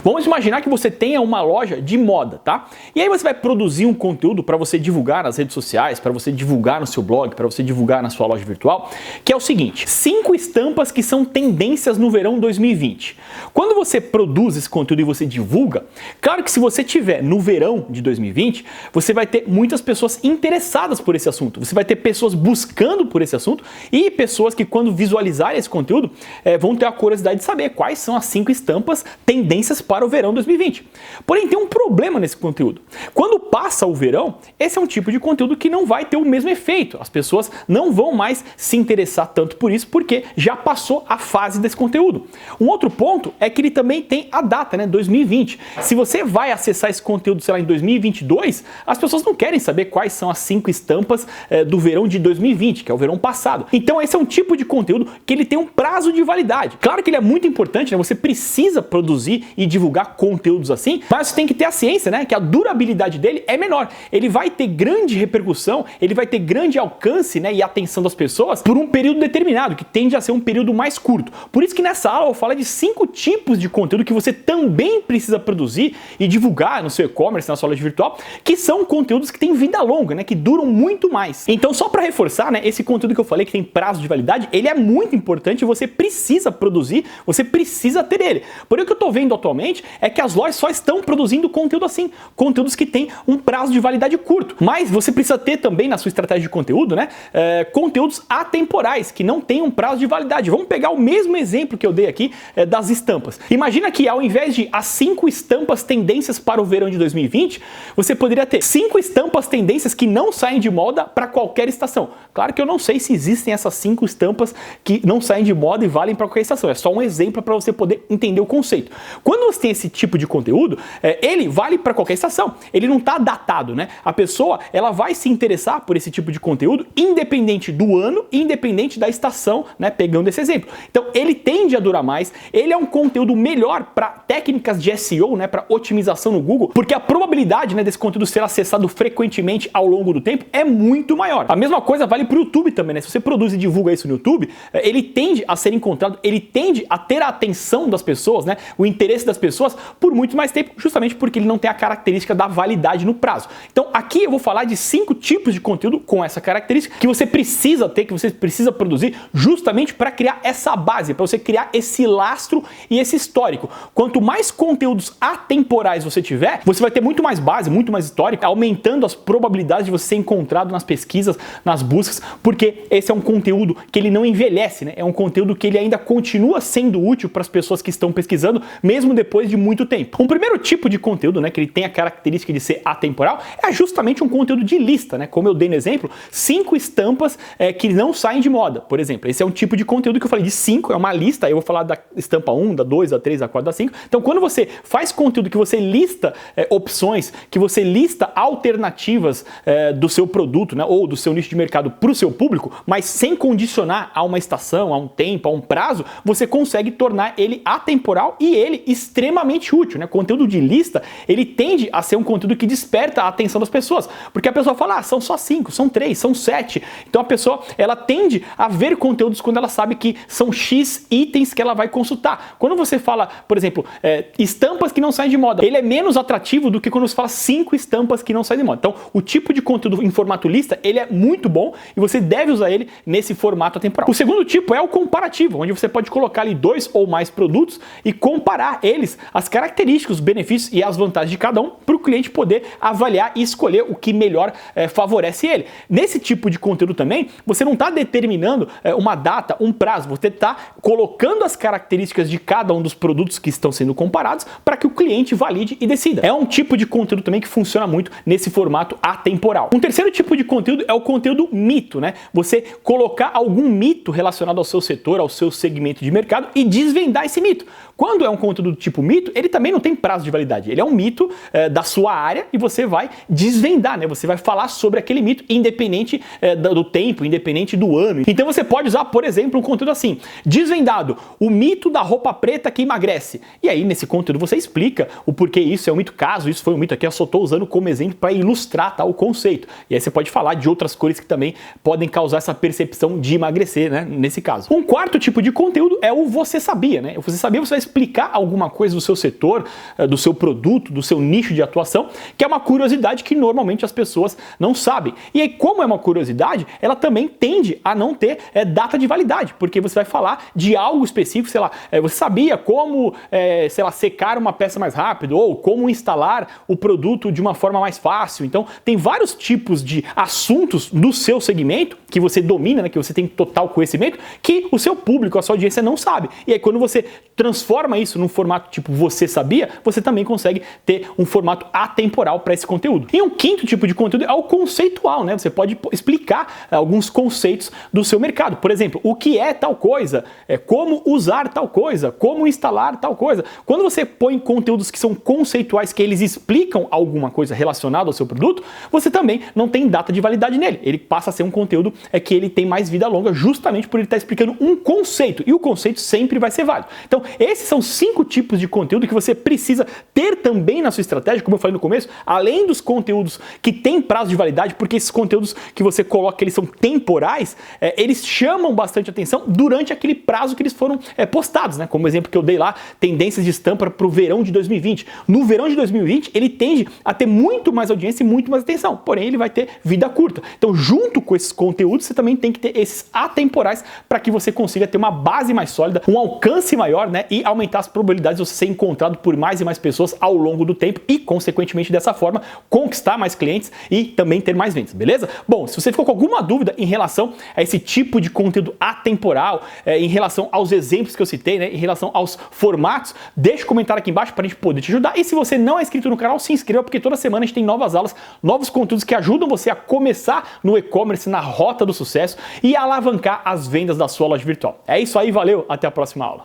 Vamos imaginar que você tenha uma loja de moda, tá? E aí você vai produzir um conteúdo para você divulgar nas redes sociais, para você divulgar no seu blog, para você divulgar na sua loja virtual, que é o seguinte: 5 estampas que são tendências no verão 2020. Quando você produz esse conteúdo e você divulga, claro que se você tiver no verão de 2020, você vai ter muitas pessoas interessadas por esse assunto, você vai ter pessoas buscando por esse assunto e pessoas que quando visualizarem esse conteúdo vão ter a curiosidade de saber quais são as 5 estampas tendências para o verão 2020. Porém, tem um problema nesse conteúdo. Quando passa o verão, esse é um tipo de conteúdo que não vai ter o mesmo efeito. As pessoas não vão mais se interessar tanto por isso, porque já passou a fase desse conteúdo. Um outro ponto é que ele também tem a data, né? 2020. Se você vai acessar esse conteúdo, sei lá, em 2022, as pessoas não querem saber quais são as 5 estampas do verão de 2020, que é o verão passado. Então esse é um tipo de conteúdo que ele tem um prazo de validade. Claro que ele é muito importante, né? Você precisa produzir e divulgar conteúdos assim, mas você tem que ter a ciência, né? Que a durabilidade dele é menor. Ele vai ter grande repercussão, ele vai ter grande alcance, né? E atenção das pessoas por um período determinado, que tende a ser um período mais curto. Por isso que nessa aula eu falo de 5 tipos de conteúdo que você também precisa produzir e divulgar no seu e-commerce, na sua loja virtual, que são conteúdos que têm vida longa, né? Que duram muito mais. Então, só para reforçar, né? Esse conteúdo que eu falei que tem prazo de validade, ele é muito importante, você precisa produzir, você precisa ter ele. Porém, o que eu tô vendo atualmente é que as lojas só estão produzindo conteúdo assim, conteúdos que têm um prazo de validade curto. Mas você precisa ter também na sua estratégia de conteúdo, né? Conteúdos atemporais, que não têm um prazo de validade. Vamos pegar o mesmo exemplo que eu dei aqui das estampas. Imagina que ao invés de as 5 estampas tendências para o verão de 2020, você poderia ter 5 estampas tendências que não saem de moda para qualquer estação. Claro que eu não sei se existem essas 5 estampas que não saem de moda e valem para qualquer estação. É só um exemplo para você poder entender o conceito. Quando você tem esse tipo de conteúdo, ele vale para qualquer estação. Ele não está datado, né? A pessoa, ela vai se interessar por esse tipo de conteúdo independente do ano, independente da estação, né? Pegando esse exemplo. Então, ele tende a durar mais, ele é um conteúdo melhor para técnicas de SEO, né? Para otimização no Google, porque a probabilidade, né, desse conteúdo ser acessado frequentemente ao longo do tempo é muito maior. A mesma coisa vale para o YouTube também, né? Se você produz e divulga isso no YouTube, ele tende a ser encontrado, ele tende a ter a atenção das pessoas, né? O interesse das pessoas por muito mais tempo, justamente porque ele não tem a característica da validade no prazo. Então, aqui eu vou falar de 5 tipos de conteúdo com essa característica que você precisa ter, que você precisa produzir justamente para criar essa base, para você criar esse lastro e esse histórico. Quanto mais conteúdos atemporais você tiver, você vai ter muito mais base, muito mais histórico, aumentando as probabilidades de você ser encontrado nas pesquisas, nas buscas, porque esse é um conteúdo que ele não envelhece, né? É um conteúdo que ele ainda continua sendo útil para as pessoas que estão pesquisando, mesmo depois de muito tempo. Um primeiro tipo de conteúdo, né, que ele tem a característica de ser atemporal, é justamente um conteúdo de lista, né? Como eu dei no exemplo, 5 estampas que não saem de moda, por exemplo. Esse é um tipo de conteúdo que eu falei de 5, é uma lista, aí eu vou falar da estampa 1, da 2, da 3, da 4, da 5. Então, quando você faz conteúdo que você lista opções, que você lista alternativas do seu produto, né, ou do seu nicho de mercado para o seu público, mas sem condicionar a uma estação, a um tempo, a um prazo, você consegue tornar ele atemporal e ele extremamente útil, né? Conteúdo de lista, ele tende a ser um conteúdo que desperta a atenção das pessoas, porque a pessoa fala, são só 5, são 3, são 7. Então a pessoa, ela tende a ver conteúdos quando ela sabe que são X itens que ela vai consultar. Quando você fala, por exemplo, estampas que não saem de moda, ele é menos atrativo do que quando você fala 5 estampas que não saem de moda. Então, o tipo de conteúdo em formato lista, ele é muito bom e você deve usar ele nesse formato atemporal. O segundo tipo é o comparativo, onde você pode colocar ali 2 ou mais produtos e comparar eles, as características, os benefícios e as vantagens de cada um, para o cliente poder avaliar e escolher o que melhor favorece ele. Nesse tipo de conteúdo também, você não está determinando uma data, um prazo, você está colocando as características de cada um dos produtos que estão sendo comparados para que o cliente valide e decida. É um tipo de conteúdo também que funciona muito nesse formato atemporal. Um terceiro tipo de conteúdo é o conteúdo mito, né? Você colocar algum mito relacionado ao seu setor, ao seu segmento de mercado e desvendar esse mito. Quando é um conteúdo do tipo mito, ele também não tem prazo de validade. Ele é um mito da sua área e você vai desvendar, né? Você vai falar sobre aquele mito independente do tempo, independente do ano. Então você pode usar, por exemplo, um conteúdo assim: desvendado, o mito da roupa preta que emagrece. E aí nesse conteúdo você explica o porquê isso é um mito, caso isso foi um mito aqui, eu só estou usando como exemplo para ilustrar, tá, o conceito. E aí você pode falar de outras cores que também podem causar essa percepção de emagrecer, né, nesse caso. Um quarto tipo de conteúdo é o você sabia, né? O você sabia, você vai explicar alguma coisa do seu setor, do seu produto, do seu nicho de atuação, que é uma curiosidade que normalmente as pessoas não sabem. E aí, como é uma curiosidade, ela também tende a não ter data de validade, porque você vai falar de algo específico, sei lá, você sabia como, sei lá, secar uma peça mais rápido, ou como instalar o produto de uma forma mais fácil. Então, tem vários tipos de assuntos do seu segmento, que você domina, né, que você tem total conhecimento, que o seu público, a sua audiência não sabe. E aí, quando você transforma isso num formato tipo você sabia, você também consegue ter um formato atemporal para esse conteúdo. E um quinto tipo de conteúdo é o conceitual, né? Você pode explicar alguns conceitos do seu mercado. Por exemplo, o que é tal coisa, como usar tal coisa, como instalar tal coisa. Quando você põe conteúdos que são conceituais, que eles explicam alguma coisa relacionada ao seu produto, você também não tem data de validade nele. Ele passa a ser um conteúdo que ele tem mais vida longa, justamente por ele estar explicando um conceito, e o conceito sempre vai ser válido. Então, esses são 5 tipos de conteúdo que você precisa ter também na sua estratégia, como eu falei no começo, além dos conteúdos que têm prazo de validade, porque esses conteúdos que você coloca, eles são temporais, eles chamam bastante atenção durante aquele prazo que eles foram postados, né? Como o exemplo que eu dei lá, tendências de estampa para o verão de 2020. No verão de 2020, ele tende a ter muito mais audiência e muito mais atenção, porém ele vai ter vida curta. Então, junto com esses conteúdos, você também tem que ter esses atemporais para que você consiga ter uma base mais sólida, um alcance maior, né? E aumentar as probabilidades de você ser encontrado por mais e mais pessoas ao longo do tempo e, consequentemente, dessa forma, conquistar mais clientes e também ter mais vendas, beleza? Bom, se você ficou com alguma dúvida em relação a esse tipo de conteúdo atemporal, em relação aos exemplos que eu citei, né? Em relação aos formatos, deixa um comentário aqui embaixo para a gente poder te ajudar. E se você não é inscrito no canal, se inscreva, porque toda semana a gente tem novas aulas, novos conteúdos que ajudam você a começar no e-commerce, na rota do sucesso e alavancar as vendas da sua loja virtual. É isso aí, valeu, até a próxima aula.